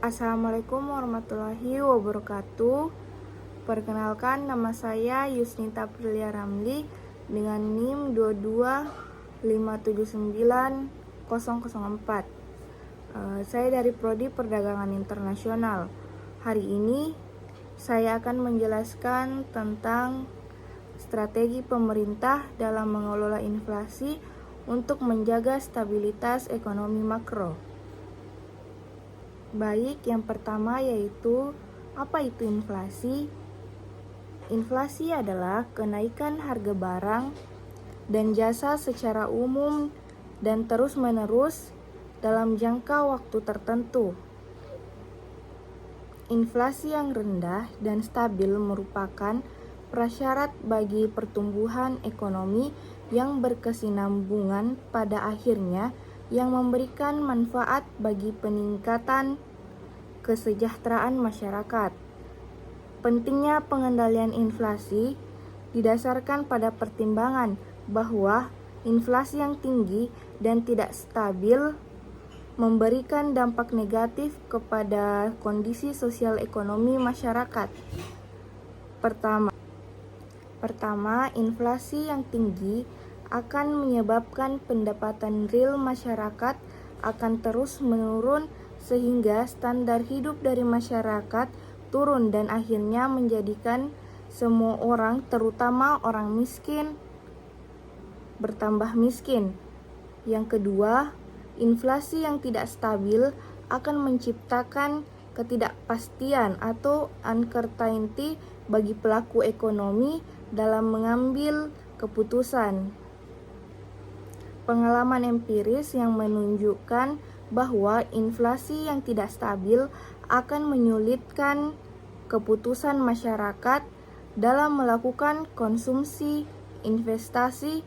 Assalamualaikum warahmatullahi wabarakatuh. Perkenalkan, nama saya Yusnita Prilia Ramli dengan NIM 225790004. Saya dari Prodi Perdagangan Internasional. Hari ini saya akan menjelaskan tentang strategi pemerintah dalam mengelola inflasi untuk menjaga stabilitas ekonomi makro. Baik, yang pertama yaitu apa itu inflasi? Inflasi adalah kenaikan harga barang dan jasa secara umum dan terus-menerus dalam jangka waktu tertentu. Inflasi yang rendah dan stabil merupakan prasyarat bagi pertumbuhan ekonomi yang berkesinambungan pada akhirnya, yang memberikan manfaat bagi peningkatan kesejahteraan masyarakat. Pentingnya pengendalian inflasi didasarkan pada pertimbangan bahwa inflasi yang tinggi dan tidak stabil memberikan dampak negatif kepada kondisi sosial ekonomi masyarakat. Pertama, inflasi yang tinggi akan menyebabkan pendapatan real masyarakat akan terus menurun sehingga standar hidup dari masyarakat turun dan akhirnya menjadikan semua orang, terutama orang miskin, bertambah miskin. Yang kedua, inflasi yang tidak stabil akan menciptakan ketidakpastian atau uncertainty bagi pelaku ekonomi dalam mengambil keputusan. Pengalaman empiris yang menunjukkan bahwa inflasi yang tidak stabil akan menyulitkan keputusan masyarakat dalam melakukan konsumsi, investasi,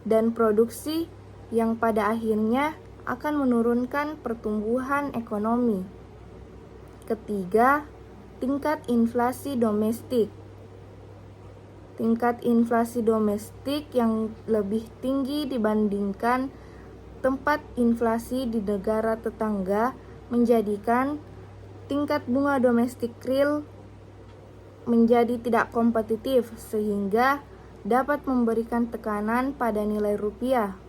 dan produksi yang pada akhirnya akan menurunkan pertumbuhan ekonomi. Ketiga, tingkat inflasi domestik. Tingkat inflasi domestik yang lebih tinggi dibandingkan tempat inflasi di negara tetangga menjadikan tingkat bunga domestik real menjadi tidak kompetitif sehingga dapat memberikan tekanan pada nilai rupiah.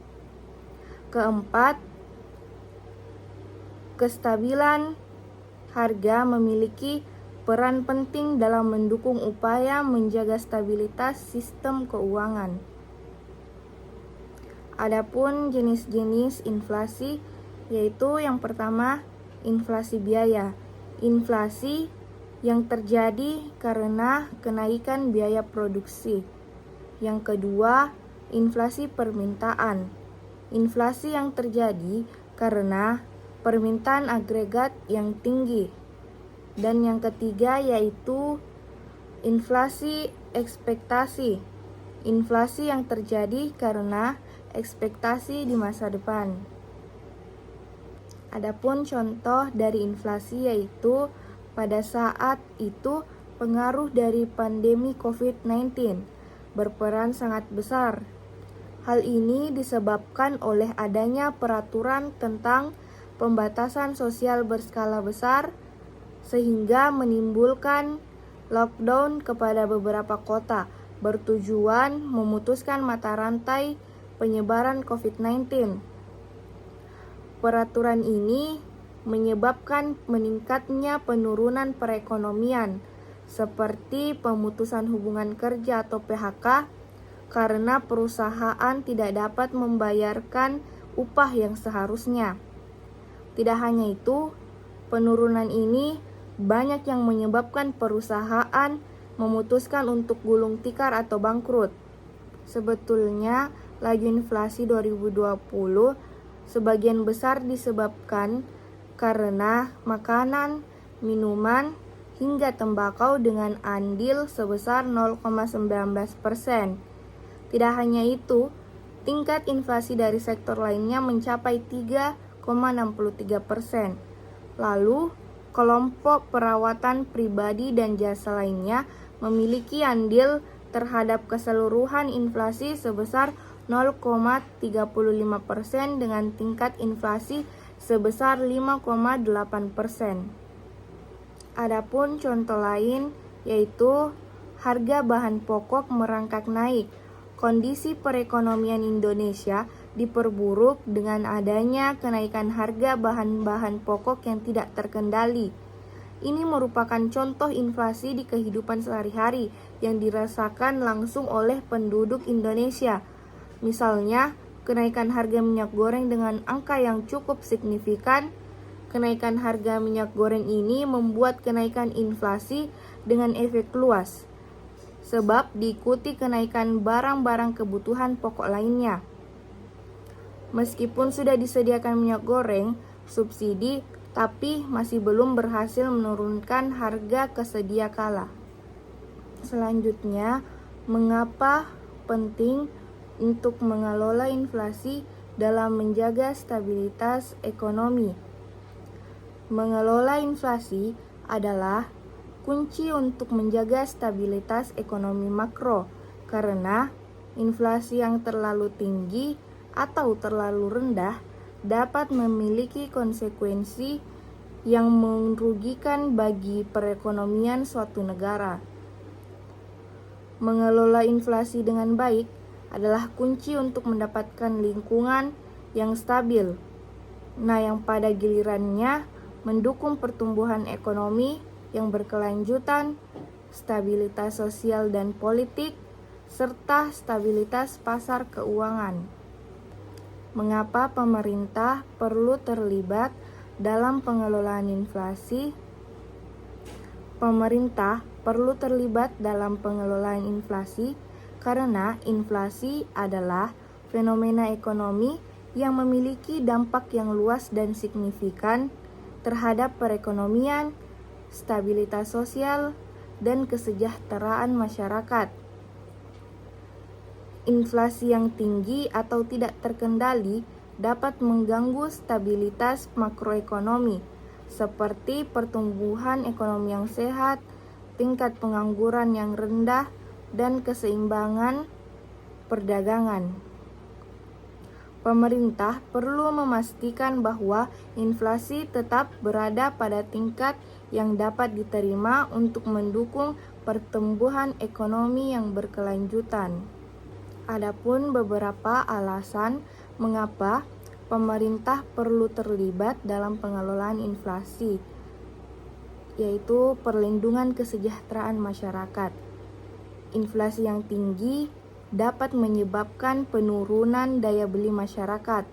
Keempat, kestabilan harga memiliki peran penting dalam mendukung upaya menjaga stabilitas sistem keuangan. Adapun jenis-jenis inflasi yaitu yang pertama, inflasi biaya. Inflasi yang terjadi karena kenaikan biaya produksi. Yang kedua, inflasi permintaan. Inflasi yang terjadi karena permintaan agregat yang tinggi. Dan yang ketiga yaitu inflasi ekspektasi. Inflasi yang terjadi karena ekspektasi di masa depan. Adapun contoh dari inflasi yaitu pada saat itu pengaruh dari pandemi COVID-19 berperan sangat besar. Hal ini disebabkan oleh adanya peraturan tentang pembatasan sosial berskala besar sehingga menimbulkan lockdown kepada beberapa kota bertujuan memutuskan mata rantai penyebaran COVID-19. Peraturan ini menyebabkan meningkatnya penurunan perekonomian seperti pemutusan hubungan kerja atau PHK karena perusahaan tidak dapat membayarkan upah yang seharusnya. Tidak hanya itu, penurunan ini banyak yang menyebabkan perusahaan memutuskan untuk gulung tikar atau bangkrut. Sebetulnya, laju inflasi 2020 sebagian besar disebabkan karena makanan, minuman, hingga tembakau dengan andil sebesar 0,19%. Tidak hanya itu, tingkat inflasi dari sektor lainnya mencapai 3,63%. Lalu, kelompok perawatan pribadi dan jasa lainnya memiliki andil terhadap keseluruhan inflasi sebesar 0,35% dengan tingkat inflasi sebesar 5,8%. Adapun contoh lain yaitu harga bahan pokok merangkak naik. Kondisi perekonomian Indonesia diperburuk dengan adanya kenaikan harga bahan-bahan pokok yang tidak terkendali. Ini merupakan contoh inflasi di kehidupan sehari-hari yang dirasakan langsung oleh penduduk Indonesia. Misalnya, kenaikan harga minyak goreng dengan angka yang cukup signifikan. Kenaikan harga minyak goreng ini membuat kenaikan inflasi dengan efek luas, sebab diikuti kenaikan barang-barang kebutuhan pokok lainnya. Meskipun sudah disediakan minyak goreng subsidi, tapi masih belum berhasil menurunkan harga kesedia kala. Selanjutnya, mengapa penting untuk mengelola inflasi dalam menjaga stabilitas ekonomi? Mengelola inflasi adalah kunci untuk menjaga stabilitas ekonomi makro, karena inflasi yang terlalu tinggi atau terlalu rendah dapat memiliki konsekuensi yang merugikan bagi perekonomian suatu negara. Mengelola inflasi dengan baik adalah kunci untuk mendapatkan lingkungan yang stabil, yang pada gilirannya mendukung pertumbuhan ekonomi yang berkelanjutan, stabilitas sosial dan politik, serta stabilitas pasar keuangan. Mengapa pemerintah perlu terlibat dalam pengelolaan inflasi? Pemerintah perlu terlibat dalam pengelolaan inflasi karena inflasi adalah fenomena ekonomi yang memiliki dampak yang luas dan signifikan terhadap perekonomian, stabilitas sosial, dan kesejahteraan masyarakat. Inflasi yang tinggi atau tidak terkendali dapat mengganggu stabilitas makroekonomi, seperti pertumbuhan ekonomi yang sehat, tingkat pengangguran yang rendah, dan keseimbangan perdagangan. Pemerintah perlu memastikan bahwa inflasi tetap berada pada tingkat yang dapat diterima untuk mendukung pertumbuhan ekonomi yang berkelanjutan. Adapun beberapa alasan mengapa pemerintah perlu terlibat dalam pengelolaan inflasi, yaitu perlindungan kesejahteraan masyarakat. Inflasi yang tinggi dapat menyebabkan penurunan daya beli masyarakat,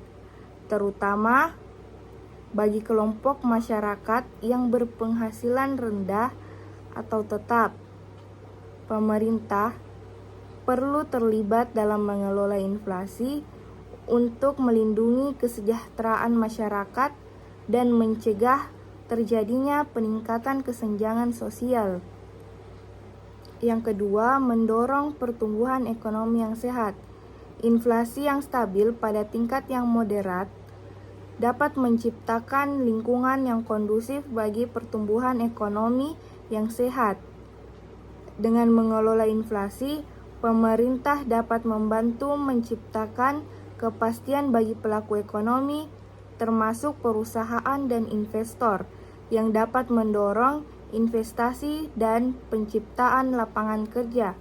terutama bagi kelompok masyarakat yang berpenghasilan rendah atau tetap. Pemerintah perlu terlibat dalam mengelola inflasi untuk melindungi kesejahteraan masyarakat dan mencegah terjadinya peningkatan kesenjangan sosial. Yang kedua, mendorong pertumbuhan ekonomi yang sehat. Inflasi yang stabil pada tingkat yang moderat dapat menciptakan lingkungan yang kondusif bagi pertumbuhan ekonomi yang sehat. Dengan mengelola inflasi, pemerintah dapat membantu menciptakan kepastian bagi pelaku ekonomi, termasuk perusahaan dan investor, yang dapat mendorong investasi dan penciptaan lapangan kerja.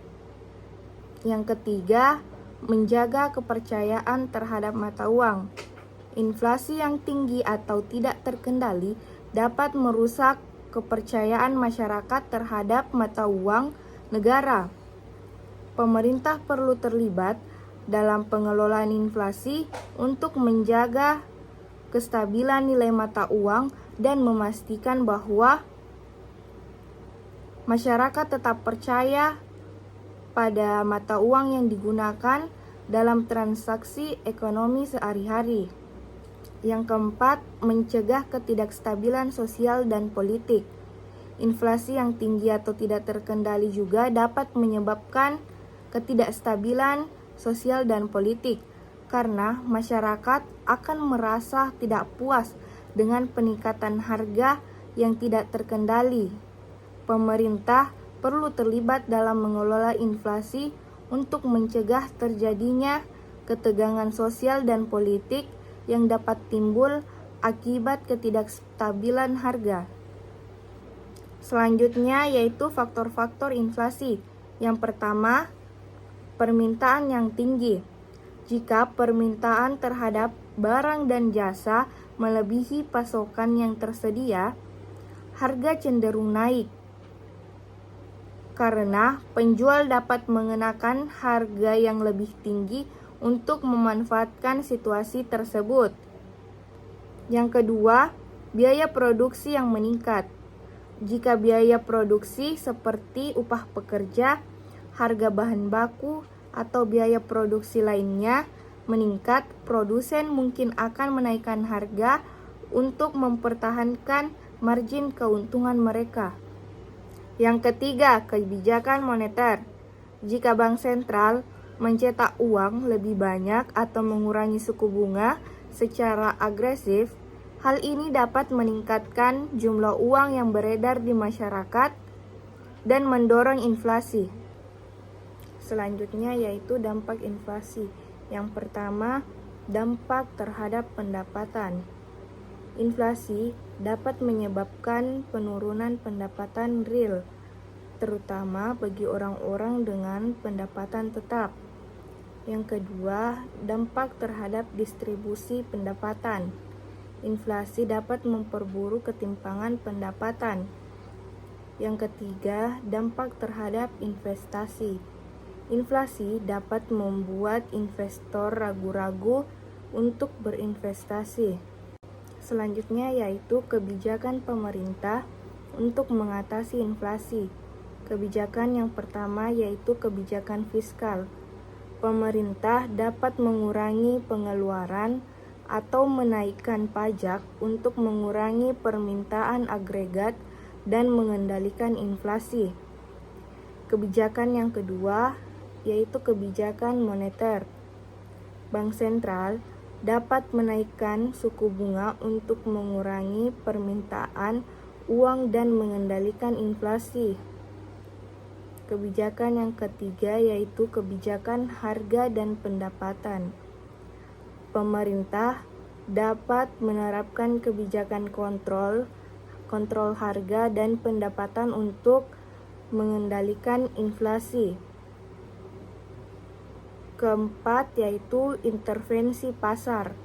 Yang ketiga, menjaga kepercayaan terhadap mata uang. Inflasi yang tinggi atau tidak terkendali dapat merusak kepercayaan masyarakat terhadap mata uang negara. Pemerintah perlu terlibat dalam pengelolaan inflasi untuk menjaga kestabilan nilai mata uang dan memastikan bahwa masyarakat tetap percaya pada mata uang yang digunakan dalam transaksi ekonomi sehari-hari. Yang keempat, mencegah ketidakstabilan sosial dan politik. Inflasi yang tinggi atau tidak terkendali juga dapat menyebabkan ketidakstabilan sosial dan politik, karena masyarakat akan merasa tidak puas dengan peningkatan harga yang tidak terkendali. Pemerintah perlu terlibat dalam mengelola inflasi untuk mencegah terjadinya ketegangan sosial dan politik yang dapat timbul akibat ketidakstabilan harga. Selanjutnya yaitu faktor-faktor inflasi. Yang pertama, permintaan yang tinggi. Jika permintaan terhadap barang dan jasa melebihi pasokan yang tersedia, harga cenderung naik. Karena penjual dapat mengenakan harga yang lebih tinggi untuk memanfaatkan situasi tersebut. Yang kedua, biaya produksi yang meningkat. Jika biaya produksi seperti upah pekerja, harga bahan baku, atau biaya produksi lainnya meningkat, produsen mungkin akan menaikkan harga untuk mempertahankan margin keuntungan mereka. Yang ketiga, kebijakan moneter. Jika bank sentral mencetak uang lebih banyak atau mengurangi suku bunga secara agresif, hal ini dapat meningkatkan jumlah uang yang beredar di masyarakat dan mendorong inflasi. Selanjutnya yaitu dampak inflasi. Yang pertama, dampak terhadap pendapatan. Inflasi dapat menyebabkan penurunan pendapatan real, terutama bagi orang-orang dengan pendapatan tetap. Yang kedua, dampak terhadap distribusi pendapatan. Inflasi dapat memperburuk ketimpangan pendapatan. Yang ketiga, dampak terhadap investasi. Inflasi dapat membuat investor ragu-ragu untuk berinvestasi. Selanjutnya yaitu kebijakan pemerintah untuk mengatasi inflasi. Kebijakan yang pertama yaitu kebijakan fiskal. Pemerintah dapat mengurangi pengeluaran atau menaikkan pajak untuk mengurangi permintaan agregat dan mengendalikan inflasi. Kebijakan yang kedua yaitu kebijakan moneter. Bank sentral dapat menaikkan suku bunga untuk mengurangi permintaan uang dan mengendalikan inflasi. Kebijakan yang ketiga yaitu kebijakan harga dan pendapatan. Pemerintah dapat menerapkan kebijakan kontrol harga dan pendapatan untuk mengendalikan inflasi. Keempat yaitu intervensi pasar.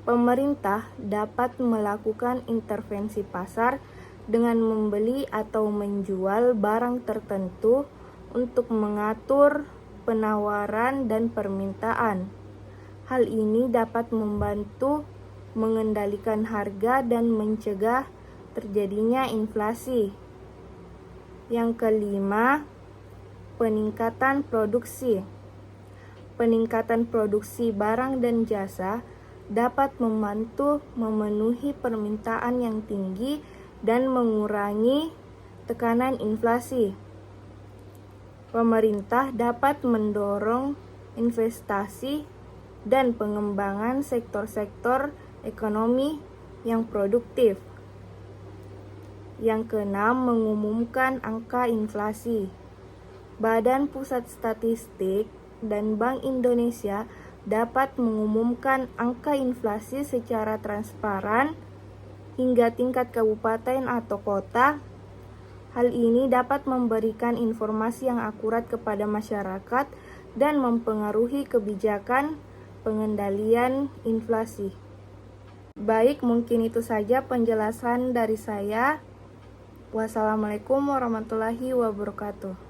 Pemerintah dapat melakukan intervensi pasar dengan membeli atau menjual barang tertentu untuk mengatur penawaran dan permintaan. Hal ini dapat membantu mengendalikan harga dan mencegah terjadinya inflasi. Yang kelima, peningkatan produksi. Peningkatan produksi barang dan jasa dapat membantu memenuhi permintaan yang tinggi dan mengurangi tekanan inflasi. Pemerintah dapat mendorong investasi dan pengembangan sektor-sektor ekonomi yang produktif. Yang keenam, mengumumkan angka inflasi. Badan Pusat Statistik dan Bank Indonesia dapat mengumumkan angka inflasi secara transparan hingga tingkat kabupaten atau kota. Hal ini dapat memberikan informasi yang akurat kepada masyarakat dan mempengaruhi kebijakan pengendalian inflasi. Baik, mungkin itu saja penjelasan dari saya. Wassalamualaikum warahmatullahi wabarakatuh.